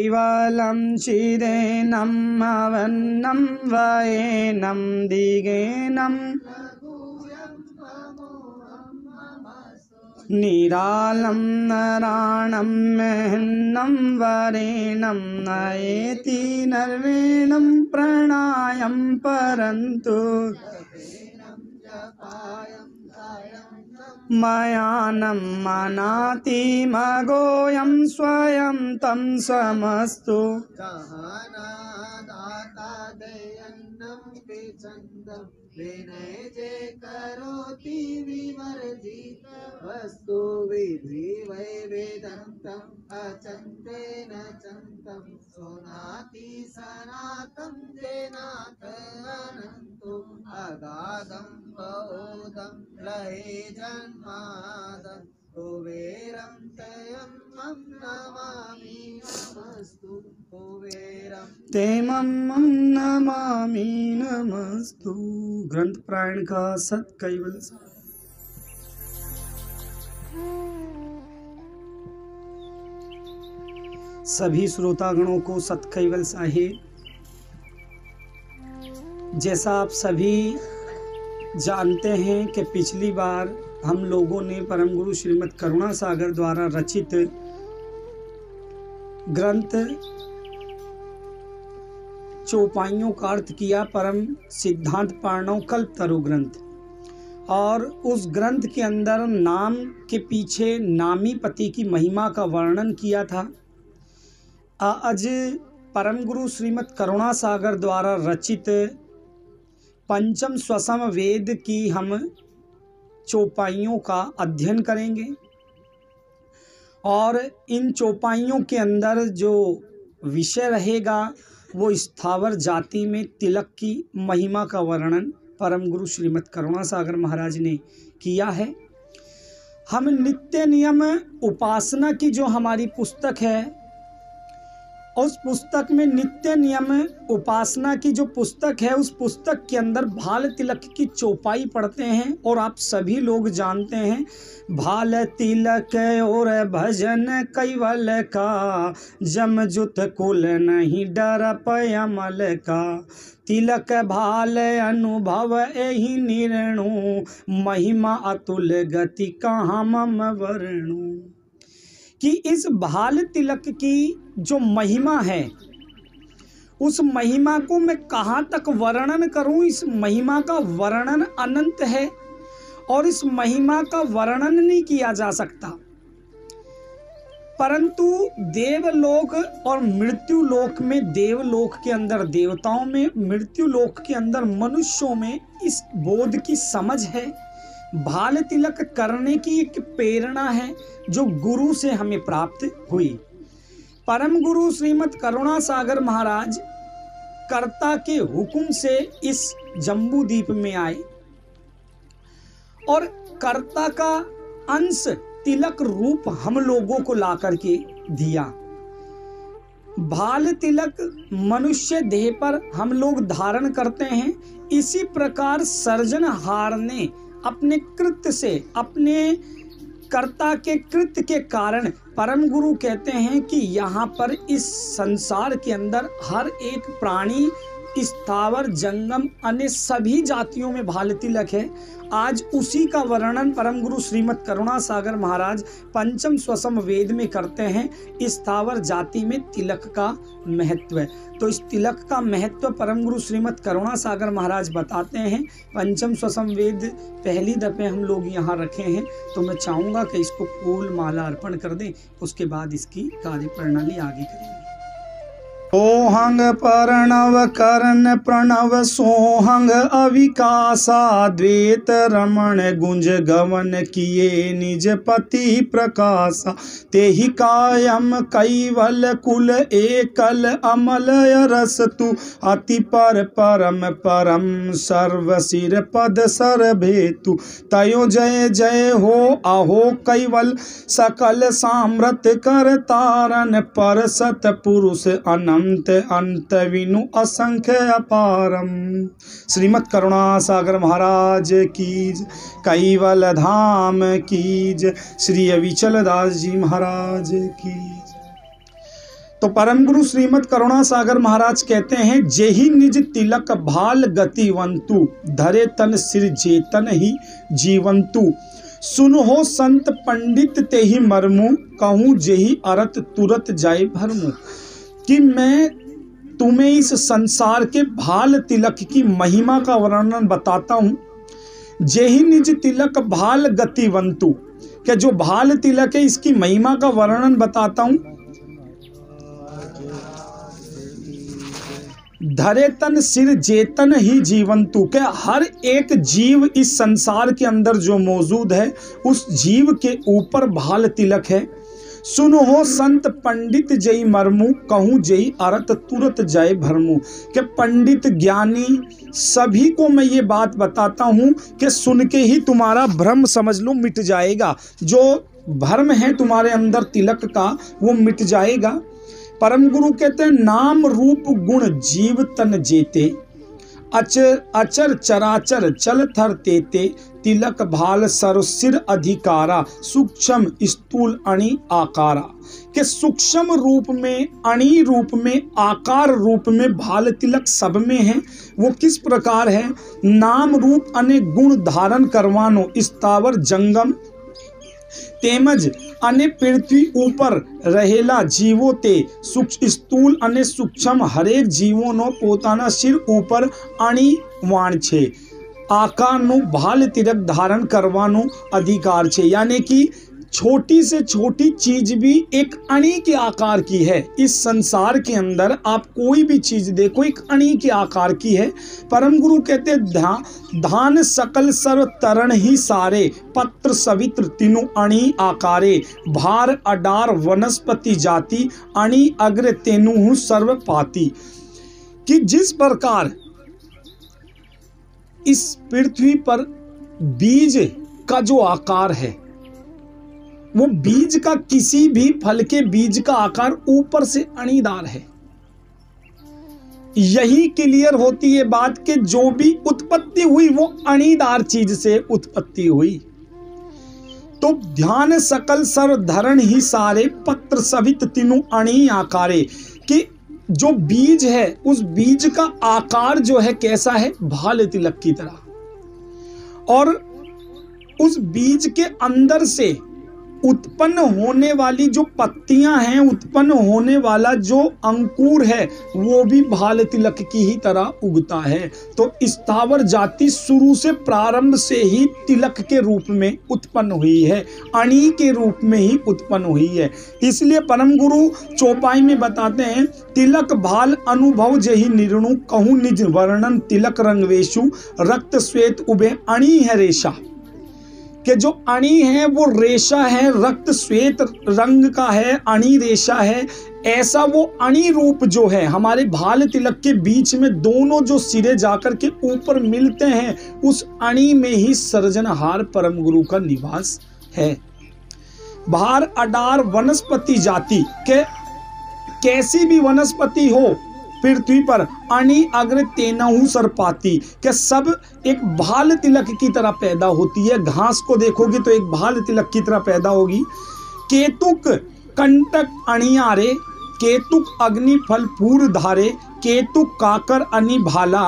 कैवलं चिदेनं अवन्नं वयेनं दिगेनं निरालं नराणं महन्नं वरेणं नयेति नर्वेणं प्रणायं परन्तु मयानं मनाति मगोऽयं स्वयं तं समस्तु करोति विवर्जित वस्तु विधि वै वेदन्तम् अचन्तेन चन्तं सोनाति सनातं जेनाथ अनन्तो अगाधं बहोदं लहे जन्मादं कुबेरं तयं मम नमामि नमस्तु कुबेरं तेमं नमामि नमस्तु। ग्रंथ पारायण का सत कैवल सभी श्रोतागणों को सत कैवल साहिब। जैसा आप सभी जानते हैं कि पिछली बार हम लोगों ने परम गुरु श्रीमद् करुणा सागर द्वारा रचित ग्रंथ चौपाइयों का अर्थ किया, परम सिद्धांत पारणव कल्पतरु ग्रंथ, और उस ग्रंथ के अंदर नाम के पीछे नामी पति की महिमा का वर्णन किया था। आज परम गुरु श्रीमद् करुणा सागर द्वारा रचित पंचम स्वसम वेद की हम चौपाइयों का अध्ययन करेंगे, और इन चौपाइयों के अंदर जो विषय रहेगा वो स्थावर जाति में तिलक की महिमा का वर्णन परम गुरु श्रीमद् करुणा सागर महाराज ने किया है। हम नित्य नियम उपासना की जो हमारी पुस्तक है, उस पुस्तक में नित्य नियम उपासना की जो पुस्तक है, उस पुस्तक के अंदर भाल तिलक की चौपाई पढ़ते हैं। और आप सभी लोग जानते हैं भाल तिलक और भजन कैवल का, जमजुत कुल नहीं डर पयमल का। तिलक भाल अनुभव एहि निर्णु, महिमा अतुल गति कहाँ मम वर्णु। कि इस भाल तिलक की जो महिमा है, उस महिमा को मैं कहाँ तक वर्णन करूं। इस महिमा का वर्णन अनंत है और इस महिमा का वर्णन नहीं किया जा सकता। परंतु देवलोक और मृत्युलोक में, देवलोक के अंदर देवताओं में, मृत्युलोक के अंदर मनुष्यों में इस बोध की समझ है। भाल तिलक करने की एक प्रेरणा है जो गुरु से हमें प्राप्त हुई। परम गुरु श्रीमद् करुणा सागर महाराज कर्ता के हुक्म से इस जम्बू द्वीप में आए और कर्ता का अंश तिलक रूप हम लोगों को ला करके दिया। भाल तिलक मनुष्य देह पर हम लोग धारण करते हैं। इसी प्रकार सर्जनहार ने अपने कृत्य से, अपने कर्ता के कृत्य के कारण, परम गुरु कहते हैं कि यहाँ पर इस संसार के अंदर हर एक प्राणी, स्थावर जंगम अन्य सभी जातियों में भाल तिलक है। आज उसी का वर्णन परम गुरु श्रीमद् करुणा सागर महाराज पंचम स्वसम वेद में करते हैं। स्थावर जाति में तिलक का महत्व है। तो इस तिलक का महत्व परम गुरु श्रीमद् करुणा सागर महाराज बताते हैं। पंचम स्वसम वेद पहली दफे हम लोग यहाँ रखे हैं, तो मैं चाहूँगा कि इसको फूल माला अर्पण कर दें, उसके बाद इसकी कार्य प्रणाली आगे करेंगे। सोहंग प्रणव कर्ण प्रणव सोहंग अविकासा, द्वैत रमण गुंज गवन किए निज पति प्रकाशा। तेहि कायम कैवल कुल एकल अमल रस तु, अति पर परम परम सर्व सिर पद सर भेतु। तयो जय जय हो अहो कैवल सकल सामृत कर तारन, पर सत पुरुष अनंत अंत विनु असंख्य अपारम। श्रीमद् करुणा सागर महाराज की, कैवल धाम की, श्री अविचल दास जी महाराज की। तो परम गुरु श्रीमद करुणा सागर महाराज कहते हैं, जेहि निज तिलक भाल गतिवंतु, धरे तन सिर जेतन ही जीवंतु, सुनहो संत पंडित तेहि मरमु, कहूँ जेहि अरत तुरत जाए भरमु। कि मैं तुम्हें इस संसार के भाल तिलक की महिमा का वर्णन बताता हूँ। जेहि निज तिलक भाल गतिवंतु, क्या जो भाल तिलक है इसकी महिमा का वर्णन बताता हूँ। धरे तन सिर जेतन ही जीवंतु, क्या हर एक जीव इस संसार के अंदर जो मौजूद है उस जीव के ऊपर भाल तिलक है। सुनो संत पंडित जय मरमु, कहूँ जय अरत तुरत जाए भरमु। कि पंडित ज्ञानी सभी को मैं ये बात बताता हूँ कि सुन के ही तुम्हारा भ्रम समझ लो मिट जाएगा। जो भ्रम है तुम्हारे अंदर तिलक का वो मिट जाएगा। परम गुरु कहते हैं, नाम रूप गुण जीव तन जेते, अचर चराचर चल थर तेते, तिलक भाल सर सिर अधिकारा, सूक्ष्म स्थूल अणि आकारा। के सूक्ष्म रूप में, अणि रूप में, आकार रूप में भाल तिलक सब में है। वो किस प्रकार है। नाम रूप अनेक गुण धारण करवानो, स्थावर जंगम तेमज अने पृथ्वी ऊपर रहेला जीवो ते, सूक्ष्म स्थूल अने सूक्ष्म हरेक जीवो नो पोताना सिर ऊपर अणी वाण छे, आकार नु भाल तिलक धारण करवानो अधिकार छे। यानी कि छोटी से छोटी चीज भी एक अणी के आकार की है। इस संसार के अंदर आप कोई भी चीज देखो एक अणी के आकार की है। परम गुरु कहते हैं, धान सकल सर्व तरण ही सारे, पत्र सवित्र तीनों अणी आकारे, भार अडार वनस्पति जाति, अणी अग्र तेनु सर्व पाती। कि जिस प्रकार इस पृथ्वी पर बीज का जो आकार है, वो बीज का किसी भी फल के बीज का आकार ऊपर से अणीदार है। यही क्लियर होती है बात कि जो भी उत्पत्ति हुई वो अणीदार चीज से उत्पत्ति हुई। तो ध्यान सकल सर्व धरण ही सारे, पत्र सवित तीनों अणी आकारे। कि जो बीज है उस बीज का आकार जो है कैसा है, भाल तिलक की तरह। और उस बीज के अंदर से उत्पन्न होने वाली जो पत्तियां हैं, उत्पन्न होने वाला जो अंकुर है वो भी भाल तिलक की ही तरह उगता है। तो स्थावर जाति शुरू से प्रारंभ से ही तिलक के रूप में उत्पन्न हुई है, अणी के रूप में ही उत्पन्न हुई है। इसलिए परम गुरु चौपाई में बताते हैं, तिलक भाल अनुभव जही निर्णु, कहूँ निज वर्णन तिलक रंगवेशु, रक्त श्वेत उबे अणी है रेशा। कि जो अणी है वो रेशा है, रक्त श्वेत रंग का है, अणी रेशा है। ऐसा वो अणी रूप जो है हमारे भाल तिलक के बीच में दोनों जो सिरे जाकर के ऊपर मिलते हैं, उस अणी में ही सर्जनहार परम गुरु का निवास है। भार अडार वनस्पति जाति, के कैसी भी वनस्पति हो पृथ्वी पर, अणी अग्र तेनहु सरपाती, के सब एक भाल तिलक की तरह पैदा होती है। घास को देखोगे तो एक भाल तिलक की तरह पैदा होगी। केतुक कंटक अणियारे, केतुक अग्नि फल पूर धारे, केतुक काकर अनि भाला,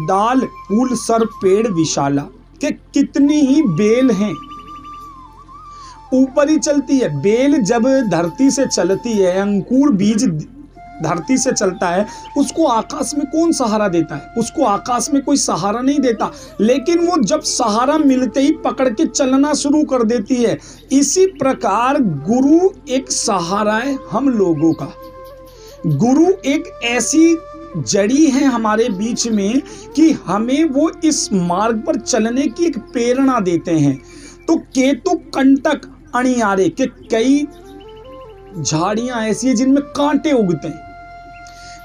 दाल फूल सर पेड़ विशाला। के कितनी ही बेल हैं, ऊपर ही चलती है। बेल जब धरती से चलती है, अंकुर बीज धरती से चलता है, उसको आकाश में कौन सहारा देता है? उसको आकाश में कोई सहारा नहीं देता, लेकिन वो जब सहारा मिलते ही पकड़ के चलना शुरू कर देती है। इसी प्रकार गुरु एक सहारा है हम लोगों का। गुरु एक ऐसी जड़ी है हमारे बीच में कि हमें वो इस मार्ग पर चलने की एक प्रेरणा देते हैं। तो केतु कंटक अणियारे, के कई झाड़ियां ऐसी है जिनमें कांटे उगते हैं,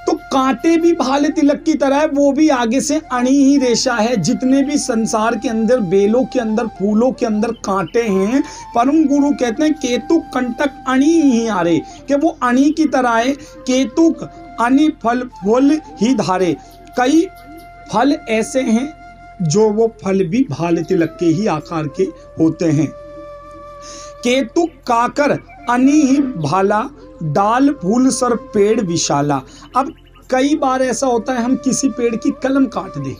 तो कांटे भी भाल तिलक की तरह है, वो भी आगे से अणी ही रेशा है। जितने भी संसार के अंदर बेलों के अंदर फूलों के अंदर कांटे हैं, परम गुरु कहते हैं केतु कंटक अणी ही आरे, कि वो अणी की तरह है। केतुक अणी फल फूल ही धारे, कई फल ऐसे हैं जो वो फल भी भाल तिलक के ही आकार के होते हैं। केतु काकर अनी ही भाला, डाल फूल सर पेड़ विशाला। अब कई बार ऐसा होता है हम किसी पेड़ की कलम काट दें,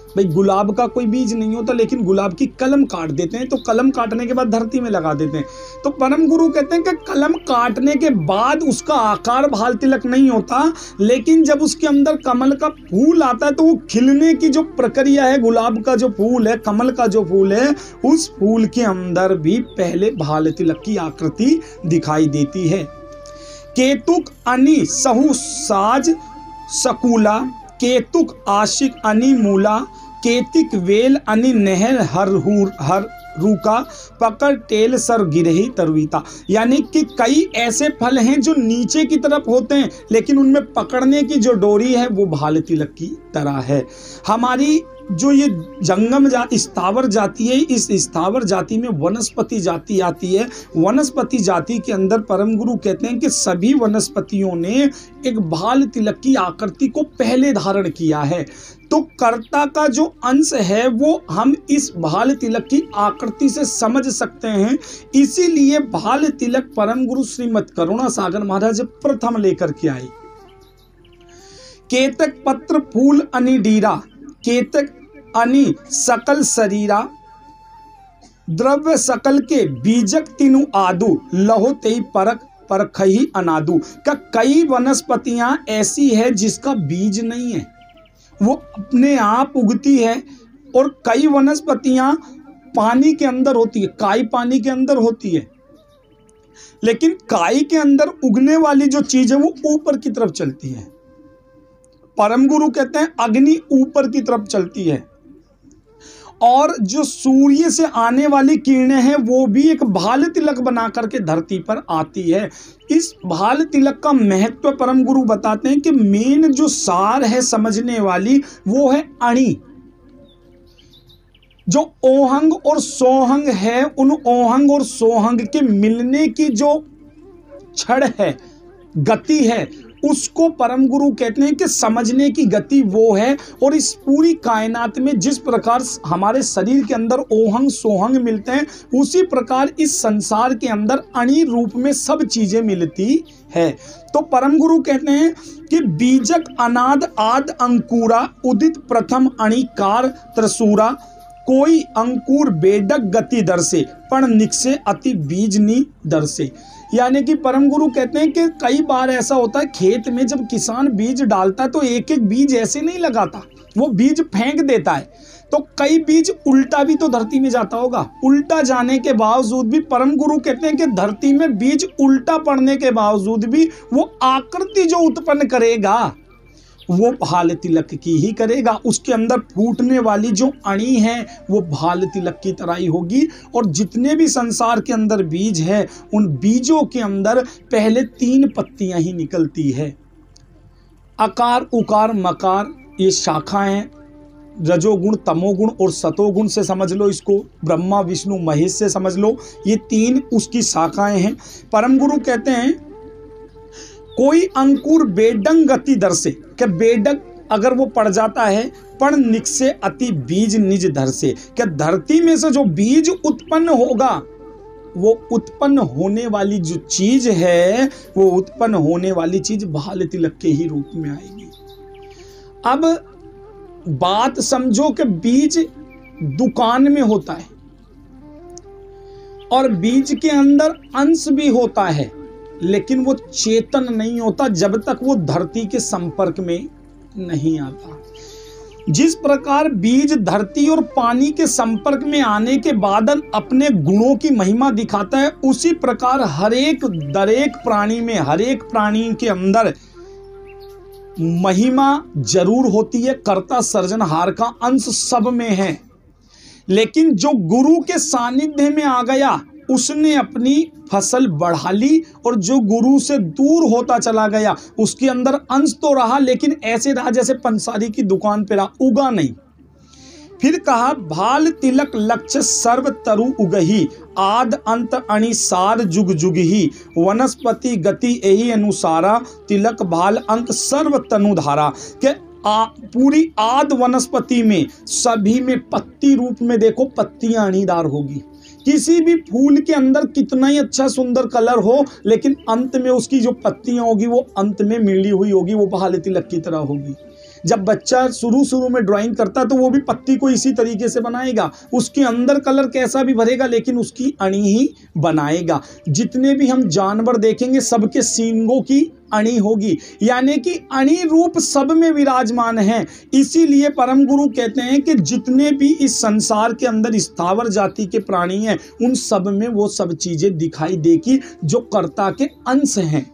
भाई गुलाब का कोई बीज नहीं होता लेकिन गुलाब की कलम काट देते हैं, तो कलम काटने के बाद धरती में लगा देते हैं। तो परम गुरु कहते हैं कि कलम काटने के बाद उसका आकार भाल तिलक नहीं होता, लेकिन जब उसके अंदर कमल का फूल आता है तो वो खिलने की जो प्रक्रिया है, गुलाब का जो फूल है, कमल का जो फूल है, उस फूल के अंदर भी पहले भाल तिलक की आकृति दिखाई देती है। केतुक अनि सहु साज सकुला, केतुक आशिक अनि मूला, केतिक वेल अनि नहर हर रूका, पकड़ टेल सर गिरही तरुईता। यानी कि कई ऐसे फल हैं जो नीचे की तरफ होते हैं लेकिन उनमें पकड़ने की जो डोरी है वो भाल तिलक की तरह है। हमारी जो ये जंगम स्थावर जाति है, इस स्थावर जाति में वनस्पति जाति आती है। वनस्पति जाति के अंदर परम गुरु कहते हैं कि सभी वनस्पतियों ने एक भाल तिलक की आकृति को पहले धारण किया है। तो कर्ता का जो अंश है वो हम इस भाल तिलक की आकृति से समझ सकते हैं। इसीलिए भाल तिलक परम गुरु श्रीमद करुणा सागर महाराज प्रथम लेकर के आए। केतक पत्र फूल अनि डीरा, केतक अनि सकल शरीरा, द्रव्य सकल के बीजक तीनु आदु, लहो तेई परख परखही अनादु। का कई वनस्पतियां ऐसी है जिसका बीज नहीं है, वो अपने आप उगती है, और कई वनस्पतियां पानी के अंदर होती है, काई पानी के अंदर होती है, लेकिन काई के अंदर उगने वाली जो चीज है वो ऊपर की तरफ चलती है। परम गुरु कहते हैं अग्नि ऊपर की तरफ चलती है, और जो सूर्य से आने वाली किरणें हैं वो भी एक भाल तिलक बना करके धरती पर आती है। इस भाल तिलक का महत्व परम गुरु बताते हैं कि मेन जो सार है समझने वाली वो है अणि। जो ओहंग और सोहंग है, उन ओहंग और सोहंग के मिलने की जो क्षण है, गति है, उसको परम गुरु कहते हैं कि समझने की गति वो है। और इस पूरी कायनात में जिस प्रकार हमारे शरीर के अंदर ओहंग सोहंग मिलते हैं, उसी प्रकार इस संसार के अंदर अणि रूप में सब चीजें मिलती है। तो परम गुरु कहते हैं कि बीजक अनाद आद अंकुरा, उदित प्रथम अणिकार त्रसूरा, कोई अंकुर बेडक गति दर से, पण निकसे अति बीजनी दर से। यानी कि परम गुरु कहते हैं कि कई बार ऐसा होता है खेत में जब किसान बीज डालता है तो एक एक बीज ऐसे नहीं लगाता, वो बीज फेंक देता है, तो कई बीज उल्टा भी तो धरती में जाता होगा। उल्टा जाने के बावजूद भी परम गुरु कहते हैं कि धरती में बीज उल्टा पड़ने के बावजूद भी वो आकृति जो उत्पन्न करेगा वो भाल तिलक की ही करेगा। उसके अंदर फूटने वाली जो अणि है वो भाल तिलक की तरह ही होगी। और जितने भी संसार के अंदर बीज है, उन बीजों के अंदर पहले 3 पत्तियां ही निकलती है। अकार उकार मकार ये शाखाएं हैं, रजोगुण तमोगुण और सतोगुण से समझ लो इसको, ब्रह्मा विष्णु महेश से समझ लो, ये 3 उसकी शाखाएं हैं। परम गुरु कहते हैं कोई अंकुर बेडंग गति दर से, क्या बेडक अगर वो पड़ जाता है, पण निकसे अति बीज निज धर से, क्या धरती में से जो बीज उत्पन्न होगा वो उत्पन्न होने वाली जो चीज है, वो उत्पन्न होने वाली चीज भाल तिलक के ही रूप में आएगी। अब बात समझो कि बीज दुकान में होता है और बीज के अंदर अंश भी होता है, लेकिन वो चेतन नहीं होता जब तक वो धरती के संपर्क में नहीं आता। जिस प्रकार बीज धरती और पानी के संपर्क में आने के बाद अपने गुणों की महिमा दिखाता है, उसी प्रकार दरेक प्राणी में, हर एक प्राणी के अंदर महिमा जरूर होती है। कर्ता सर्जनहार का अंश सब में है, लेकिन जो गुरु के सानिध्य में आ गया उसने अपनी फसल बढ़ा ली, और जो गुरु से दूर होता चला गया उसके अंदर अंश तो रहा, लेकिन ऐसे रहा जैसे पंसारी की दुकान पे रहा, उगा नहीं। फिर कहा भाल तिलक लक्ष्य सर्व तरु उगही, आद अंत अणि सार जुग जुग ही, वनस्पति गति यही अनुसारा, तिलक भाल अंक सर्व तनुधारा। के पूरी आद वनस्पति में सभी में पत्ती रूप में देखो पत्तियां अणीदार होगी, किसी भी फूल के अंदर कितना ही अच्छा सुंदर कलर हो, लेकिन अंत में उसकी जो पत्तियां होगी वो अंत में मिली हुई होगी, वो बहाले तिलक की तरह होगी। जब बच्चा शुरू में ड्राइंग करता है तो वो भी पत्ती को इसी तरीके से बनाएगा, उसके अंदर कलर कैसा भी भरेगा लेकिन उसकी अणी ही बनाएगा। जितने भी हम जानवर देखेंगे सबके सींगों की अणी होगी, यानी कि अणी रूप सब में विराजमान है। इसीलिए परम गुरु कहते हैं कि जितने भी इस संसार के अंदर स्थावर जाति के प्राणी हैं उन सब में वो सब चीजें दिखाई देगी जो कर्ता के अंश हैं।